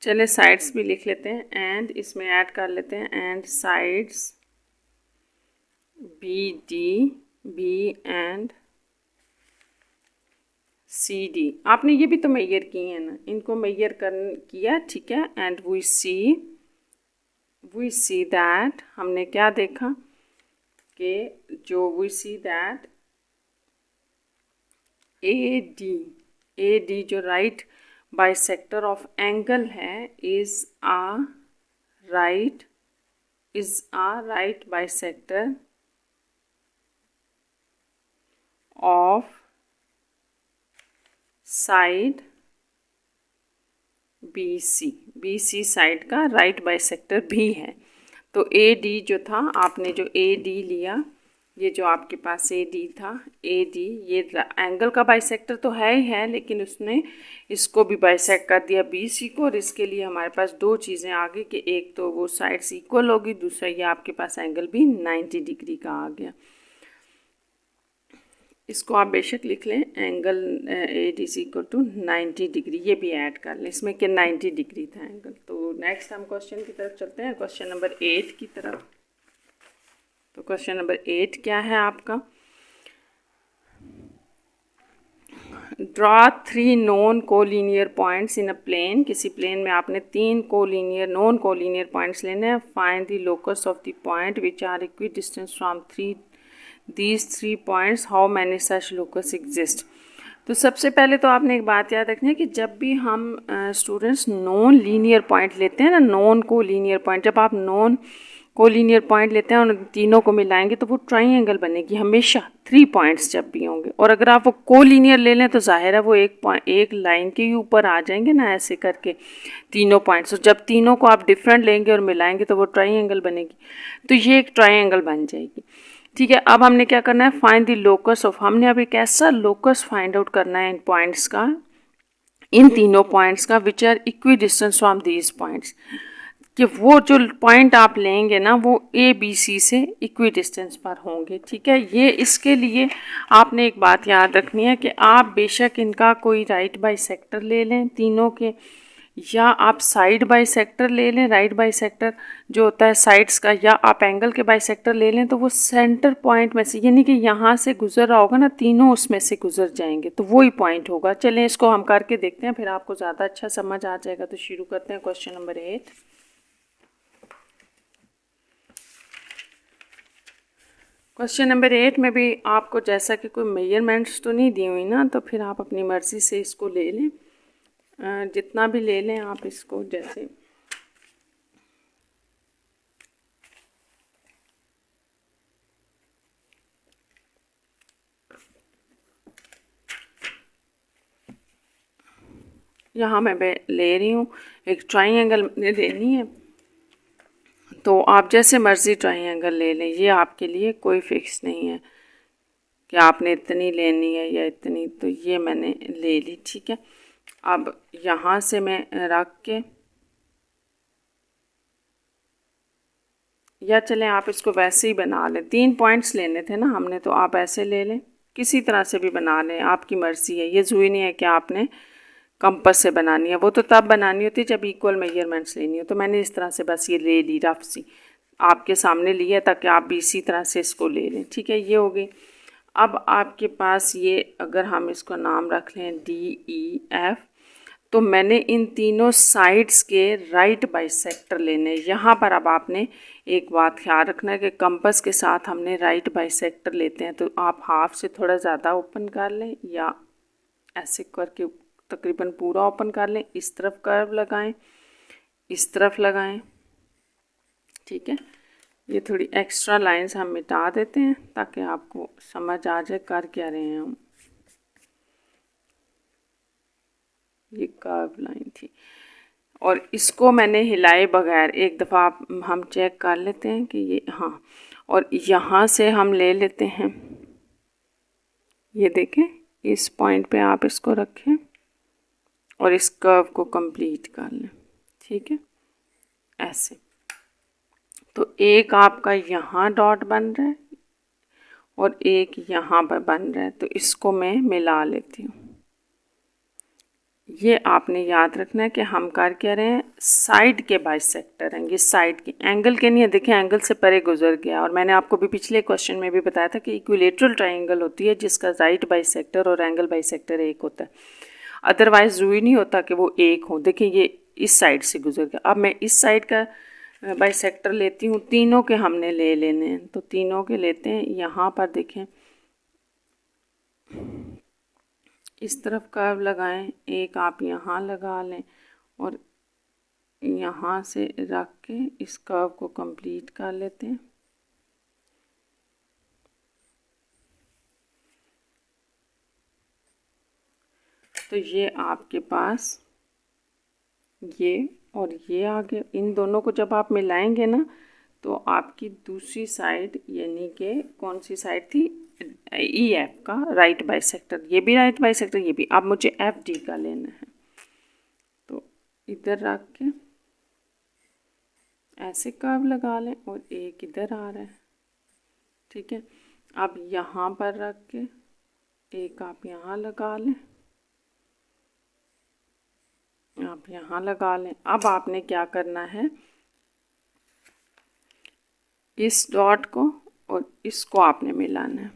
Speaker 1: चले साइड्स भी लिख लेते हैं, एंड इसमें ऐड कर लेते हैं, and sides B and C D. आपने ये भी तो मेजर किए हैं ना, इनको मेजर किया, ठीक है। एंड वी सी दैट, हमने क्या देखा, के जो we see that A D जो राइट बाइसेक्टर ऑफ एंगल है is a right bisector of side B C side का राइट बाइसेक्टर भी है। तो ए डी जो था, आपने जो ए डी लिया, ये जो आपके पास ए डी था, ए डी ये एंगल का बाइसेक्टर तो है ही है, लेकिन उसने इसको भी बाइसेक्ट कर दिया बी सी को। और इसके लिए हमारे पास दो चीज़ें आ गई कि एक तो वो साइड्स इक्वल होगी, दूसरा ये आपके पास एंगल भी 90 डिग्री का आ गया। इसको आप बेशक लिख लें, angle A D C equal to 90 degree, ये भी ऐड कर लें इसमें कि 90 डिग्री था एंगल। तो नेक्स्ट हम क्वेश्चन की तरफ चलते हैं, क्वेश्चन नंबर 8 की तरफ। तो क्वेश्चन नंबर 8 क्या है आपका, draw 3 non collinear points in a plane. किसी प्लेन में आपने 3 नॉन कोलिनियर पॉइंट्स लेने हैं। Find the locus of the point which are equi distance from these 3 points, how many such locus exist। तो सबसे पहले तो आपने एक बात याद रखनी है कि जब भी हम स्टूडेंट्स नॉन लीनियर पॉइंट लेते हैं ना, नॉन को लीनियर पॉइंट, जब आप नॉन को लीनियर पॉइंट लेते हैं और तीनों को मिलाएंगे तो वो ट्राइंगल बनेगी हमेशा, 3 पॉइंट्स जब भी होंगे। और अगर आप वो को लीनियर ले लें तो जाहिर है वो एक लाइन के ही ऊपर आ जाएंगे ना, ऐसे करके तीनों पॉइंट्स। और जब तीनों को आप डिफरेंट लेंगे और मिलाएंगे तो वो ट्राइंगल बनेगी। तो ये एक ट्राइंगल बन जाएगी। ठीक है, अब हमने क्या करना है, फाइंड द लोकस ऑफ, हमने अब एक ऐसा लोकस फाइंड आउट करना है इन पॉइंट्स का, इन तीनों पॉइंट्स का, which are equi distance from these points, कि वो जो पॉइंट आप लेंगे ना वो ए बी सी से इक्वी डिस्टेंस पर होंगे। ठीक है, ये इसके लिए आपने एक बात याद रखनी है कि आप बेशक इनका कोई राइट बाइसेक्टर ले लें तीनों के, या आप साइड बाइसेक्टर ले लें, राइट बाइसेक्टर जो होता है साइड्स का, या आप एंगल के बाइसेक्टर ले लें, तो वो सेंटर पॉइंट में से, यानी कि यहाँ से गुजर रहा होगा ना, तीनों उसमें से गुजर जाएंगे तो वही पॉइंट होगा। चलें इसको हम करके देखते हैं, फिर आपको ज़्यादा अच्छा समझ आ जाएगा। तो शुरू करते हैं क्वेश्चन नंबर 8। क्वेश्चन नंबर 8 में भी आपको जैसा कि कोई मेजरमेंट्स तो नहीं दी हुई ना, तो फिर आप अपनी मर्ज़ी से इसको ले लें, जितना भी ले लें आप इसको। जैसे यहाँ मैं ले रही हूँ, एक ट्राइंगल मैंने लेनी है, तो आप जैसे मर्ज़ी ट्राइंगल ले लें, ये आपके लिए कोई फिक्स नहीं है कि आपने इतनी लेनी है या इतनी। तो ये मैंने ले ली। ठीक है, अब यहाँ से मैं रख के, या चलें आप इसको वैसे ही बना लें, 3 पॉइंट्स लेने थे ना हमने, तो आप ऐसे ले लें, किसी तरह से भी बना लें, आपकी मर्ज़ी है। ये ज़रूरी नहीं है कि आपने कंपास से बनानी है, वो तो तब बनानी होती है जब इक्वल मेजरमेंट्स लेनी हो। तो मैंने इस तरह से बस ये ले ली, रफ सी आपके सामने ली है, ताकि आप भी इसी तरह से इसको ले लें। ठीक है, ये हो गई। अब आपके पास ये, अगर हम इसको नाम रख लें DEF, तो मैंने इन तीनों साइड्स के राइट बाइसेक्टर लेने। यहाँ पर अब आपने एक बात ख्याल रखना है कि कंपास के साथ हमने राइट बाइसेक्टर लेते हैं, तो आप हाफ से थोड़ा ज़्यादा ओपन कर लें, या ऐसे करके तकरीबन पूरा ओपन कर लें। इस तरफ कर्व लगाएं, इस तरफ लगाएं। ठीक है, ये थोड़ी एक्स्ट्रा लाइंस हम मिटा देते हैं ताकि आपको समझ आ जाए कर क्या रहे हैं हम। ये कर्व लाइन थी, और इसको मैंने हिलाए बगैर एक दफ़ा हम चेक कर लेते हैं कि ये, हाँ, और यहाँ से हम ले लेते हैं, ये देखें, इस पॉइंट पे आप इसको रखें और इस कर्व को कंप्लीट कर लें। ठीक है, ऐसे। तो एक आपका यहाँ डॉट बन रहा है और एक यहाँ पर बन रहा है, तो इसको मैं मिला लेती हूँ। ये आपने याद रखना है कि हम कर क्या रहे हैं, साइड के बाइसेक्टर हैं, ये साइड के, एंगल के नहीं है। देखिए एंगल से परे गुजर गया, और मैंने आपको भी पिछले क्वेश्चन में भी बताया था कि इक्विलेटरल ट्राइंगल होती है जिसका राइट बाइसेक्टर और एंगल बाइसेक्टर एक होता है, अदरवाइज ज़रूरी नहीं होता कि वो एक हो। देखिए ये इस साइड से गुजर गया, अब मैं इस साइड का बाइसेक्टर लेती हूँ, तीनों के हमने ले लेने हैं, तो तीनों के लेते हैं। यहाँ पर देखें इस तरफ कर्व लगाएं, एक आप यहाँ लगा लें और यहाँ से रख के इस कर्व को कंप्लीट कर लेते हैं। तो ये आपके पास ये और ये आगे, इन दोनों को जब आप मिलाएंगे ना तो आपकी दूसरी साइड यानी कि कौन सी साइड थी, ई एफ का राइट बाइसेक्टर, ये भी राइट बाइसेक्टर, ये भी। अब मुझे एफ डी का लेना है, तो इधर रख के ऐसे कर्व लगा लें और एक इधर आ रहा है, ठीक है। अब यहाँ पर रख के एक आप यहाँ लगा लें, आप यहाँ लगा लें। अब आपने क्या करना है, इस डॉट को और इसको आपने मिलाना है।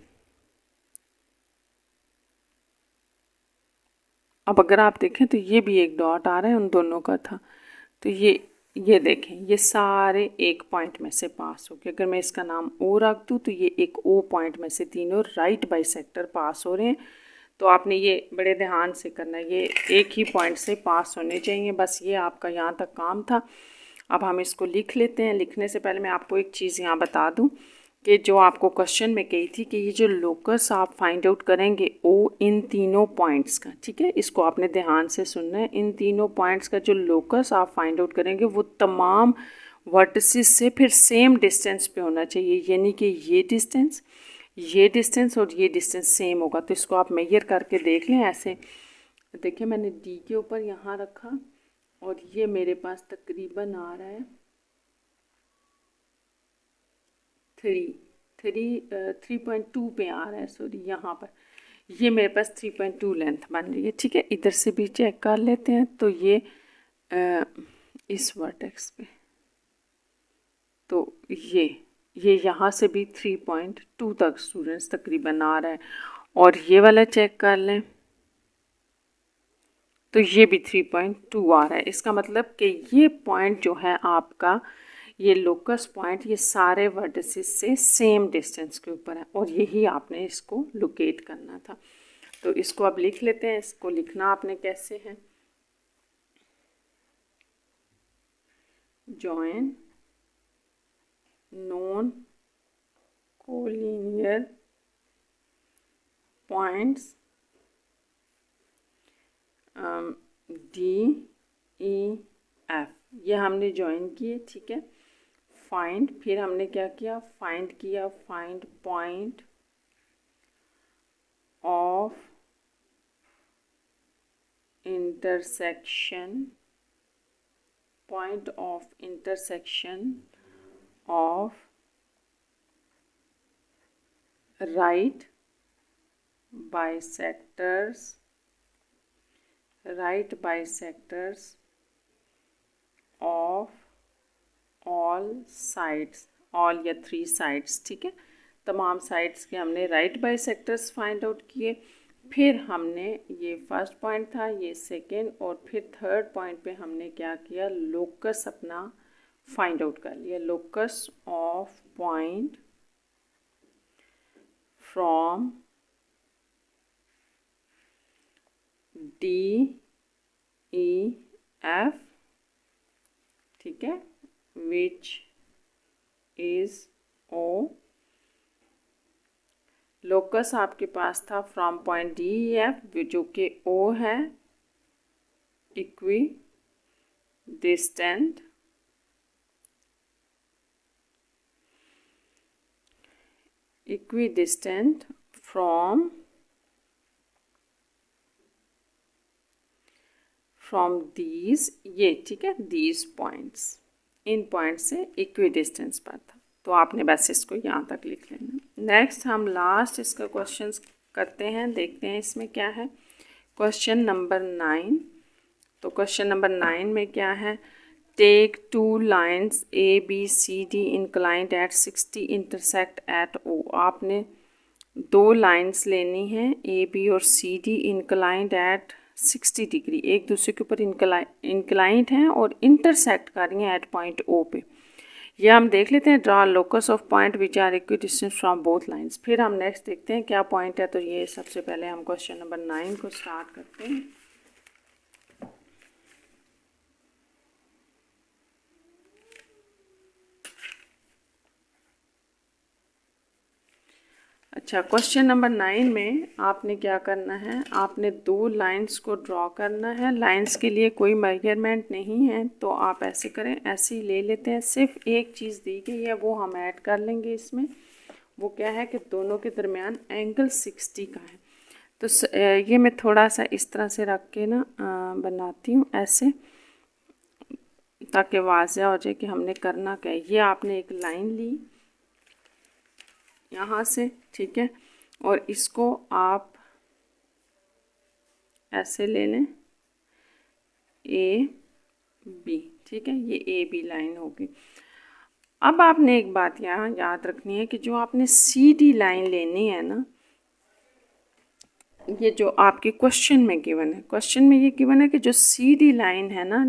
Speaker 1: अब अगर आप देखें तो ये भी एक डॉट आ रहा है, उन दोनों का था, तो ये देखें ये सारे एक पॉइंट में से पास हो गए। अगर मैं इसका नाम ओ रख दूँ तो ये एक ओ पॉइंट में से तीनों राइट बाइसेक्टर पास हो रहे हैं। तो आपने ये बड़े ध्यान से करना है, ये एक ही पॉइंट से पास होने चाहिए। बस ये आपका यहाँ तक काम था। अब हम इसको लिख लेते हैं। लिखने से पहले मैं आपको एक चीज़ यहाँ बता दूँ कि जो आपको क्वेश्चन में कही थी कि ये जो लोकस आप फाइंड आउट करेंगे ओ इन तीनों पॉइंट्स का, ठीक है, इसको आपने ध्यान से सुनना है। इन तीनों पॉइंट्स का जो लोकस आप फाइंड आउट करेंगे वो तमाम वर्टिसेस से फिर सेम डिस्टेंस पे होना चाहिए, यानी कि ये डिस्टेंस और ये डिस्टेंस सेम होगा। तो इसको आप मेजर करके देख लें। ऐसे देखिए मैंने डी के ऊपर यहाँ रखा और ये मेरे पास तकरीबन आ रहा है 3.2 पे आ रहा है, सॉरी यहाँ पर ये मेरे पास 3.2 लेंथ बन रही है, ठीक है। इधर से भी चेक कर लेते हैं। तो ये इस वर्टेक्स पे, तो ये यहाँ से भी 3.2 तक स्टूडेंट्स तकरीबन आ रहा है। और ये वाला चेक कर लें तो ये भी 3.2 आ रहा है। इसका मतलब कि ये पॉइंट जो है आपका, ये लोकस पॉइंट, ये सारे वर्टिसेस से सेम डिस्टेंस के ऊपर है और यही आपने इसको लोकेट करना था। तो इसको अब लिख लेते हैं। इसको लिखना आपने कैसे है, join non collinear points D E F, ये हमने ज्वाइन किए, ठीक है। फाइंड, फिर हमने क्या किया, फाइंड किया, find point of intersection, point of intersection of right bisectors of all sides, all या 3 साइड्स, ठीक है। तमाम साइड्स के हमने राइट बाइसेक्टर्स फाइंड आउट किए। फिर हमने, ये फर्स्ट पॉइंट था, ये सेकेंड, और फिर थर्ड पॉइंट पे हमने क्या किया, लोकस अपना फाइंड आउट कर लिया। Locus of point from D E F, ठीक है, विच इज ओ। लोकस आपके पास था from point D E F जो कि ओ है, इक्वी डिस्टेंट फ्रॉम दीज, ये ठीक है, दीज पॉइंट्स, इन पॉइंट से इक्वी डिस्टेंस पर था। तो आपने बस इसको यहाँ तक लिख लेना। नेक्स्ट हम लास्ट इसका क्वेश्चंस करते हैं, देखते हैं इसमें क्या है। Question number 9। तो क्वेश्चन नंबर 9 में क्या है, take 2 lines A B C D inclined at 60 intersect at O. आपने 2 लाइन्स लेनी है, ए बी और C D inclined at 60 degree एक दूसरे के ऊपर इंक्लाइंट हैं और इंटरसेक्ट कर रही हैं एट पॉइंट ओ पे। ये हम देख लेते हैं draw locus of point which are equidistant from both lines. फिर हम नेक्स्ट देखते हैं क्या पॉइंट है। तो ये सबसे पहले हम क्वेश्चन नंबर 9 को स्टार्ट करते हैं। अच्छा, क्वेश्चन नंबर 9 में आपने क्या करना है, आपने दो लाइंस को ड्रॉ करना है। लाइंस के लिए कोई मेजरमेंट नहीं है तो आप ऐसे करें, ऐसे ही ले लेते हैं। सिर्फ एक चीज़ दी गई है वो हम ऐड कर लेंगे इसमें। वो क्या है कि दोनों के दरमियान एंगल 60 का है। तो ये मैं थोड़ा सा इस तरह से रख के ना बनाती हूँ ऐसे, ताकि वाज़ह हो जाए कि हमने करना क्या है। ये आपने एक लाइन ली यहाँ से, ठीक है, और इसको आप ऐसे ले लें ए बी, ठीक है, ये ए बी लाइन होगी। अब आपने एक बात यहाँ याद रखनी है कि जो आपने सी डी लाइन लेनी है ना, ये जो आपके क्वेश्चन में गिवन है, क्वेश्चन में ये गिवन है कि जो सी डी लाइन है ना,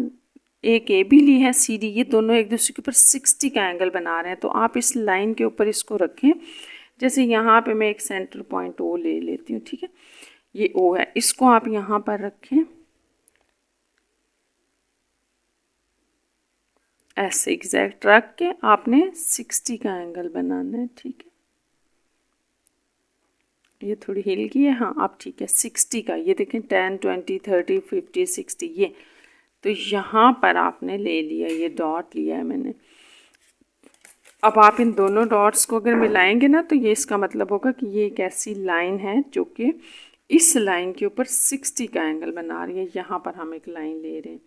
Speaker 1: एक ए बी ली है, सी डी, ये दोनों एक दूसरे के ऊपर 60 का एंगल बना रहे हैं। तो आप इस लाइन के ऊपर इसको रखें। जैसे यहाँ पे मैं एक सेंटर पॉइंट ओ ले लेती हूँ, ठीक है, ये ओ है, इसको आप यहाँ पर रखें ऐसे एग्जैक्ट रख के आपने 60 का एंगल बनाना है, ठीक है। ये थोड़ी हिल गई है, हाँ अब ठीक है। 60 का, ये देखें 10, 20, 30, 50, 60, ये तो यहाँ पर आपने ले लिया, ये डॉट लिया है मैंने। अब आप इन दोनों डॉट्स को अगर मिलाएंगे ना तो ये इसका मतलब होगा कि ये एक ऐसी लाइन है जो कि इस लाइन के ऊपर 60 का एंगल बना रही है। यहाँ पर हम एक लाइन ले रहे हैं,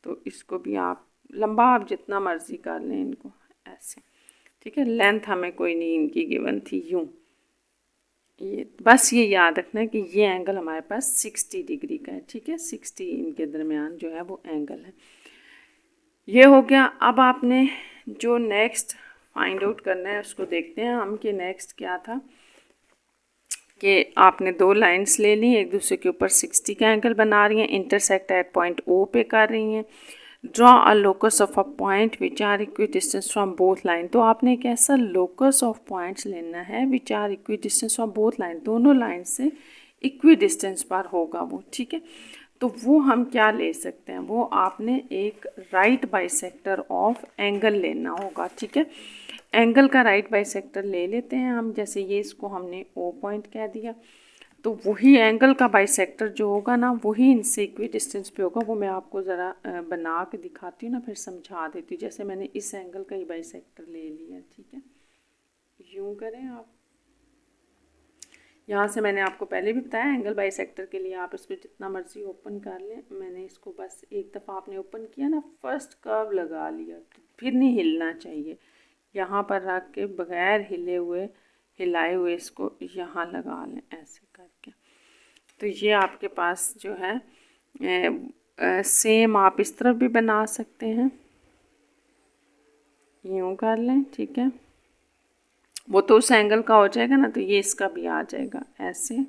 Speaker 1: तो इसको भी आप लंबा आप जितना मर्जी कर लें इनको ऐसे, ठीक है। लेंथ हमें कोई नहीं इनकी गिवन थी, यूँ। ये बस ये याद रखना है कि ये एंगल हमारे पास 60 डिग्री का है, ठीक है। 60 इनके दरमियान जो है वो एंगल है। ये हो गया। अब आपने जो नेक्स्ट फाइंड आउट करना है उसको देखते हैं हम कि नेक्स्ट क्या था। कि आपने दो लाइंस ले ली, एक दूसरे के ऊपर 60 का एंगल बना रही हैं, इंटरसेक्ट एट पॉइंट ओ पे कर रही हैं। Draw a locus of a point which are equi distance from both line. तो आपने एक ऐसा लोकस ऑफ पॉइंट्स लेना है which are equi distance from both line, दोनों लाइन से इक्वी डिस्टेंस पर होगा वो, ठीक है। तो वो हम क्या ले सकते हैं, वो आपने एक राइट बाइसेक्टर ऑफ एंगल लेना होगा, ठीक है। एंगल का राइट बाइसेक्टर ले लेते हैं हम। जैसे ये इसको हमने ओ पॉइंट कह दिया, तो वही एंगल का बाइसेक्टर जो होगा ना, वही इनसे इक्वी डिस्टेंस पे होगा। वो मैं आपको ज़रा बना के दिखाती हूँ ना, फिर समझा देती हूँ। जैसे मैंने इस एंगल का ही बाइसेक्टर ले लिया, ठीक है, यूँ करें आप। यहाँ से मैंने आपको पहले भी बताया एंगल बाइसेक्टर के लिए आप इसको जितना मर्जी ओपन कर लें। मैंने इसको बस एक दफ़ा आपने ओपन किया ना, फर्स्ट कर्व लगा लिया, तो फिर नहीं हिलना चाहिए। यहाँ पर रख के बगैर हिलाए हुए इसको यहाँ लगा लें ऐसे करके। तो ये आपके पास जो है सेम आप इस तरफ भी बना सकते हैं, यूँ कर लें, ठीक है। वो तो उस एंगल का हो जाएगा ना, तो ये इसका भी आ जाएगा ऐसे,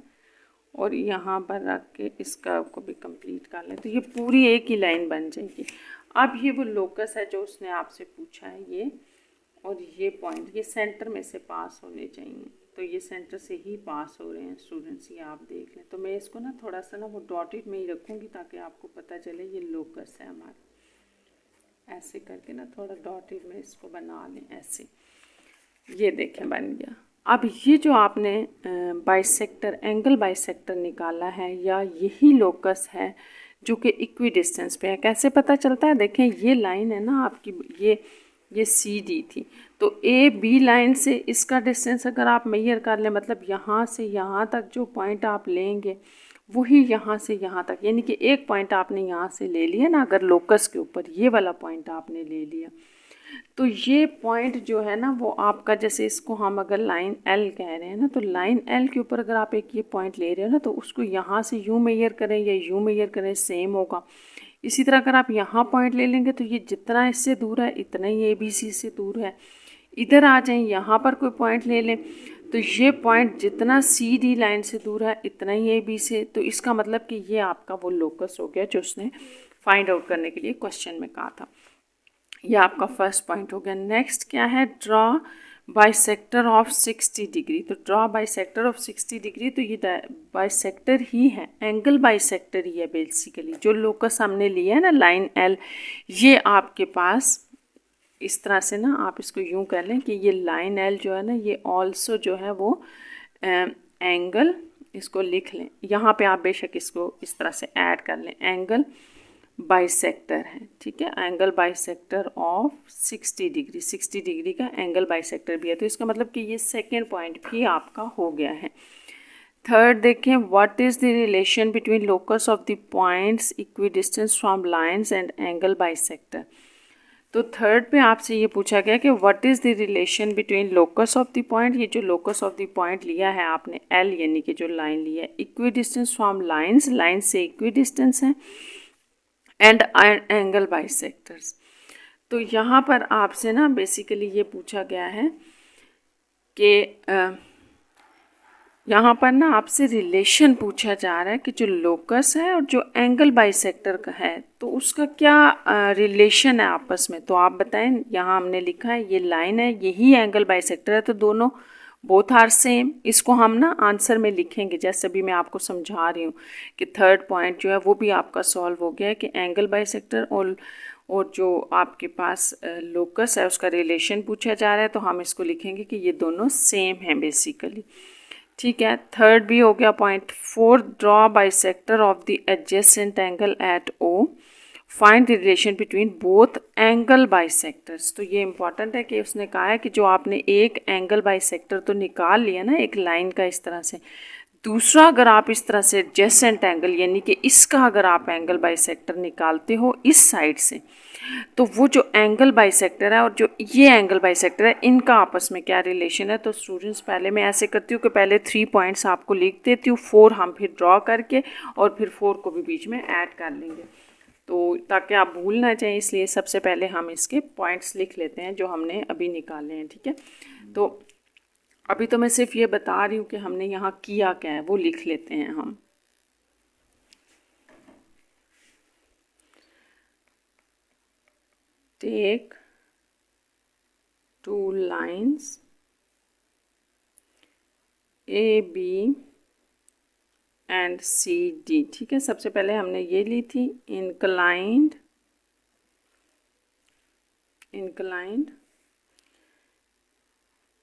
Speaker 1: और यहाँ पर रख के इसका को भी कंप्लीट कर लें, तो ये पूरी एक ही लाइन बन जाएगी। अब ये वो लोकस है जो उसने आपसे पूछा है, ये और ये पॉइंट, ये सेंटर में से पास होने चाहिए। तो ये सेंटर से ही पास हो रहे हैं स्टूडेंट्स, ये आप देख लें। तो मैं इसको ना थोड़ा सा ना वो डॉटेड में ही रखूँगी ताकि आपको पता चले ये लोकस है हमारा। ऐसे करके ना थोड़ा डॉटेड में इसको बना लें ऐसे, ये देखें बन गया। अब ये जो आपने बाइसेक्टर एंगल बाइसेक्टर निकाला है, या यही लोकस है जो कि इक्वी डिस्टेंस पे है। कैसे पता चलता है, देखें ये लाइन है ना आपकी, ये सी डी थी, तो ए बी लाइन से इसका डिस्टेंस अगर आप मेजर कर लें, मतलब यहाँ से यहाँ तक जो पॉइंट आप लेंगे वही यहाँ से यहाँ तक, यानी कि एक पॉइंट आपने यहाँ से ले लिया ना, अगर लोकस के ऊपर ये वाला पॉइंट आपने ले लिया, तो ये पॉइंट जो है ना वो आपका, जैसे इसको हम अगर लाइन एल कह रहे हैं ना, तो लाइन एल के ऊपर अगर आप एक ये पॉइंट ले रहे हो ना, तो उसको यहाँ से यूँ मेजर करें या यूँ मेजर करें सेम होगा। इसी तरह अगर आप यहाँ पॉइंट ले लेंगे तो ये जितना इससे दूर है इतना ही ए बी सी से दूर है। इधर आ जाएं, यहाँ पर कोई पॉइंट ले लें तो ये पॉइंट जितना सी डी लाइन से दूर है इतना ही ए बी से, तो इसका मतलब कि ये आपका वो लोकस हो गया जो उसने फाइंड आउट करने के लिए क्वेश्चन में कहा था। ये आपका फर्स्ट पॉइंट हो गया। नेक्स्ट क्या है, ड्रॉ बाइसेक्टर ऑफ 60 डिग्री। तो ड्रॉ बाइसेक्टर ऑफ 60 डिग्री, तो ये बाइसेक्टर ही है, एंगल बाइसेक्टर ही है बेसिकली। जो लोकस हमने लिया है ना लाइन एल, ये आपके पास इस तरह से ना आप इसको यूँ कर लें कि ये लाइन एल जो है ना ये ऑल्सो जो है वो एंगल, इसको लिख लें यहाँ पे, आप बेशक इसको इस तरह से ऐड कर लें, एंगल बाइसेक्टर है, ठीक है, angle bisector of 60 degree, 60 degree का एंगल बाइसेक्टर भी है। तो इसका मतलब कि ये सेकेंड पॉइंट भी आपका हो गया है। थर्ड देखें, what is the relation between locus of the points equi distance from lines and angle bisector. तो थर्ड पे आपसे ये पूछा गया कि what is the relation between locus of the point, ये जो लोकस ऑफ द पॉइंट लिया है आपने एल यानी कि जो लाइन लिया है, equi distance from lines, line से इक्वी डिस्टेंस है, एंड एंगल बाइसेक्टर्स। तो यहाँ पर आपसे ना बेसिकली ये पूछा गया है कि यहाँ पर ना आपसे रिलेशन पूछा जा रहा है कि जो लोकस है और जो एंगल बाइसेक्टर का है तो उसका क्या रिलेशन है आपस में। तो आप बताएं, यहाँ हमने लिखा है ये लाइन है, यही एंगल बाइसेक्टर है, तो दोनों बोथ आर सेम। इसको हम ना आंसर में लिखेंगे, जैसे अभी मैं आपको समझा रही हूँ कि थर्ड पॉइंट जो है वो भी आपका सॉल्व हो गया है कि एंगल बाइसेक्टर और जो आपके पास लोकस है उसका रिलेशन पूछा जा रहा है, तो हम इसको लिखेंगे कि ये दोनों सेम हैं बेसिकली, ठीक है। थर्ड भी हो गया point. Fourth, draw bisector of the adjacent angle at O, find the relation between both angle bisectors. तो ये इंपॉर्टेंट है कि उसने कहा है कि जो आपने एक एंगल बाइसेक्टर तो निकाल लिया ना एक लाइन का इस तरह से, दूसरा अगर आप इस तरह से एडजेसेंट एंगल यानी कि इसका अगर आप एंगल बाइसेक्टर निकालते हो इस साइड से, तो वो जो एंगल बाइसेक्टर है और जो ये एंगल बाइसेक्टर है इनका आपस में क्या रिलेशन है। तो स्टूडेंट्स पहले मैं ऐसे करती हूँ कि पहले 3 पॉइंट्स आपको लिख देती हूँ, 4 हम फिर ड्रॉ करके और फिर 4 को भी बीच में ऐड कर लेंगे, तो ताकि आप भूल ना जाए, इसलिए सबसे पहले हम इसके पॉइंट्स लिख लेते हैं जो हमने अभी निकाले हैं, ठीक है। तो अभी तो मैं सिर्फ ये बता रही हूँ कि हमने यहाँ किया क्या है, वो लिख लेते हैं हम। Take 2 lines A B and C D, ठीक है। सबसे पहले हमने ये ली थी inclined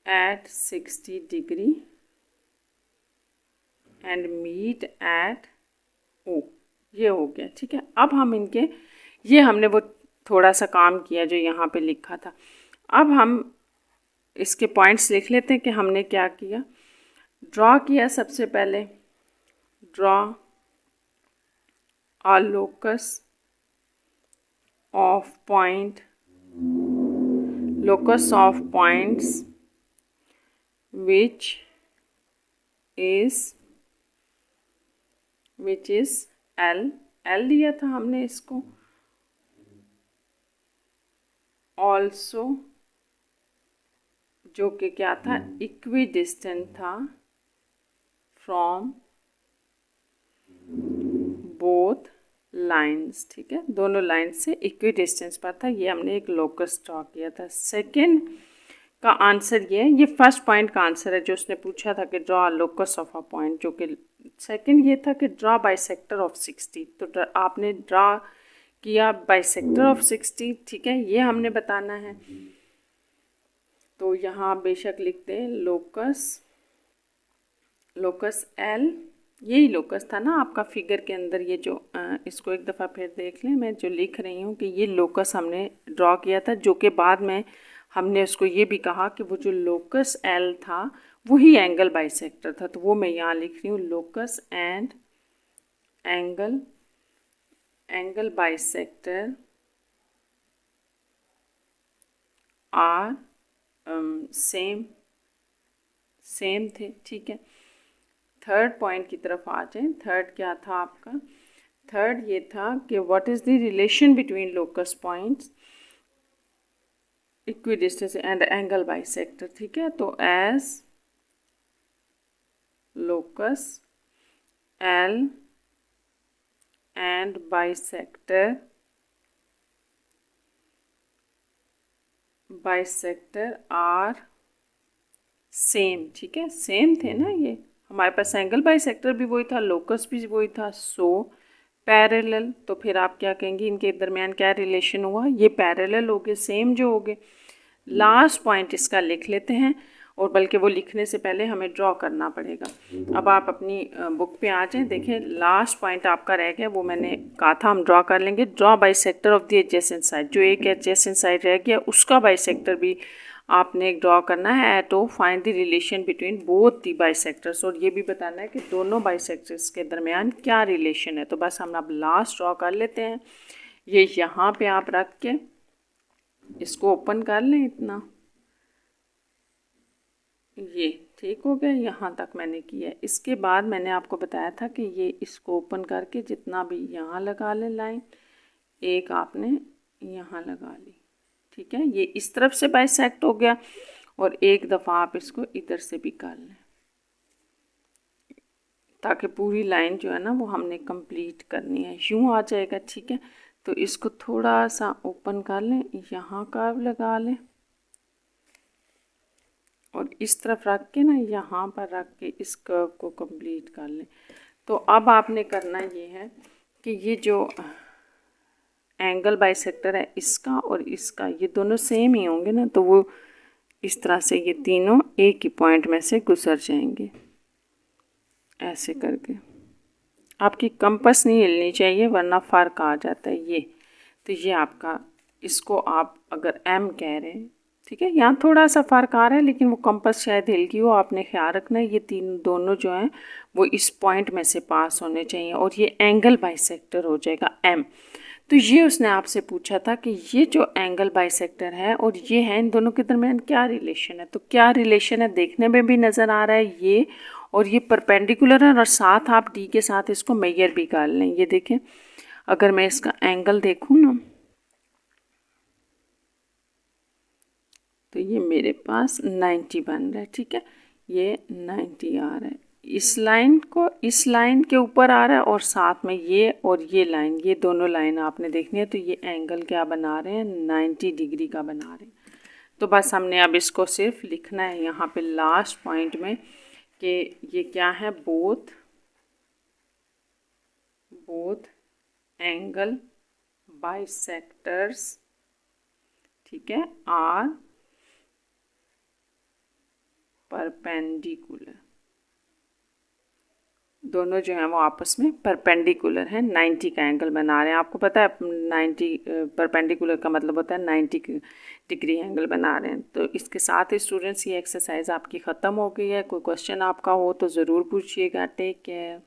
Speaker 1: at 60 degree and meet at O, ये हो गया, ठीक है। अब हम इनके, ये हमने वो थोड़ा सा काम किया जो यहाँ पे लिखा था। अब हम इसके पॉइंट्स लिख लेते हैं कि हमने क्या किया। ड्रॉ किया सबसे पहले, draw a locus of points which is L लिया था हमने इसको, also जो कि क्या था, इक्वी डिस्टेंट था फ्रॉम बोथ लाइन्स, ठीक है, दोनों लाइन से इक्वी डिस्टेंस पर था। ये हमने एक लोकस ड्रॉ किया था। सेकंड का आंसर ये है, ये फर्स्ट पॉइंट का आंसर है जो उसने पूछा था कि draw locus of a point, जो कि सेकंड ये था कि ड्रॉ बाइसेक्टर ऑफ 60। तो आपने ड्रॉ किया बाइसेक्टर ऑफ 60, ठीक है, ये हमने बताना है। तो यहाँ बेशक लिखते हैं लोकस एल, यही लोकस था ना आपका फिगर के अंदर, ये जो इसको एक दफ़ा फिर देख लें, मैं जो लिख रही हूँ कि ये लोकस हमने ड्रॉ किया था, जो कि बाद में हमने उसको ये भी कहा कि वो जो लोकस एल था वही एंगल बाइसेक्टर था। तो वो मैं यहाँ लिख रही हूँ, locus and angle bisector are same थे, ठीक है। थर्ड पॉइंट की तरफ आ जाएं। थर्ड क्या था आपका, थर्ड ये था कि what is the relation between locus points equidistance and angle bisector, ठीक है। तो as locus L and bisector are same. ठीक है, सेम थे ना, ये हमारे पास एंगल बाइसेक्टर भी वही था, लोकस भी वही था, सो पैरेलल। तो फिर आप क्या कहेंगे, इनके दरमियान क्या रिलेशन हुआ, ये पैरेलल हो गए, सेम जो हो गए। लास्ट पॉइंट इसका लिख लेते हैं, और बल्कि वो लिखने से पहले हमें ड्रॉ करना पड़ेगा। अब आप अपनी बुक पे आ जाएं, देखें लास्ट पॉइंट आपका रह गया, वो मैंने कहा था हम ड्रॉ कर लेंगे। Draw bisector of the adjacent side, जो एक एडजेसेंट साइड रह गया उसका बाइसेक्टर भी आपने ड्रॉ करना है। To find the relation between both the bisectors, और ये भी बताना है कि दोनों बाइसेक्टर्स के दरमियान क्या रिलेशन है। तो बस हम अब लास्ट ड्रॉ कर लेते हैं। ये यहाँ पे आप रख के इसको ओपन कर लें इतना, ये ठीक हो गया, यहाँ तक मैंने किया। इसके बाद मैंने आपको बताया था कि ये इसको ओपन करके जितना भी यहाँ लगा लें लाइन, एक आपने यहाँ लगा ली। ठीक है, ये इस तरफ से बाइसेक्ट हो गया, और एक दफ़ा आप इसको इधर से भी कर लें, ताकि पूरी लाइन जो है ना वो हमने कंप्लीट करनी है, यूँ आ जाएगा। ठीक है, तो इसको थोड़ा सा ओपन कर लें, यहाँ कर्व लगा लें, और इस तरफ रख के ना यहाँ पर रख के इस कर्व को कंप्लीट कर लें। तो अब आपने करना ये है कि ये जो एंगल बाइसेक्टर है इसका और इसका, ये दोनों सेम ही होंगे ना, तो वो इस तरह से ये तीनों एक ही पॉइंट में से गुजर जाएंगे, ऐसे करके। आपकी कंपास नहीं हिलनी चाहिए वरना फ़र्क आ जाता है ये। तो ये आपका, इसको आप अगर M कह रहे हैं, ठीक है, यहाँ थोड़ा सा फ़र्क आ रहा है लेकिन वो कंपास शायद हिल गई हो, आपने ख्याल रखना है ये तीन दोनों जो हैं वो इस पॉइंट में से पास होने चाहिए, और ये एंगल बाइसेक्टर हो जाएगा M। तो ये उसने आपसे पूछा था कि ये जो एंगल बाइसेक्टर है और ये है, इन दोनों के दरमियान क्या रिलेशन है। तो क्या रिलेशन है देखने में भी नज़र आ रहा है, ये और ये परपेंडिकुलर है, और साथ आप D के साथ इसको मेजर भी कर लें। ये देखें, अगर मैं इसका एंगल देखूँ ना, तो ये मेरे पास 90 बन रहा है। ठीक है, ये 90 आ रहा है, इस लाइन को इस लाइन के ऊपर आ रहा है, और साथ में ये और ये लाइन, ये दोनों लाइन आपने देखनी है। तो ये एंगल क्या बना रहे हैं, 90 डिग्री का बना रहे हैं। तो बस हमने अब इसको सिर्फ लिखना है यहाँ पे लास्ट पॉइंट में कि ये क्या है, बोथ एंगल बाइसेक्टर्स, ठीक है, आर परपेंडिकुलर। दोनों जो हैं वो आपस में परपेंडिकुलर हैं, 90 का एंगल बना रहे हैं। आपको पता है 90 परपेंडिकुलर का मतलब होता है 90 डिग्री एंगल बना रहे हैं। तो इसके साथ ही स्टूडेंट्स ये एक्सरसाइज आपकी ख़त्म हो गई है। कोई क्वेश्चन आपका हो तो ज़रूर पूछिएगा। Take care.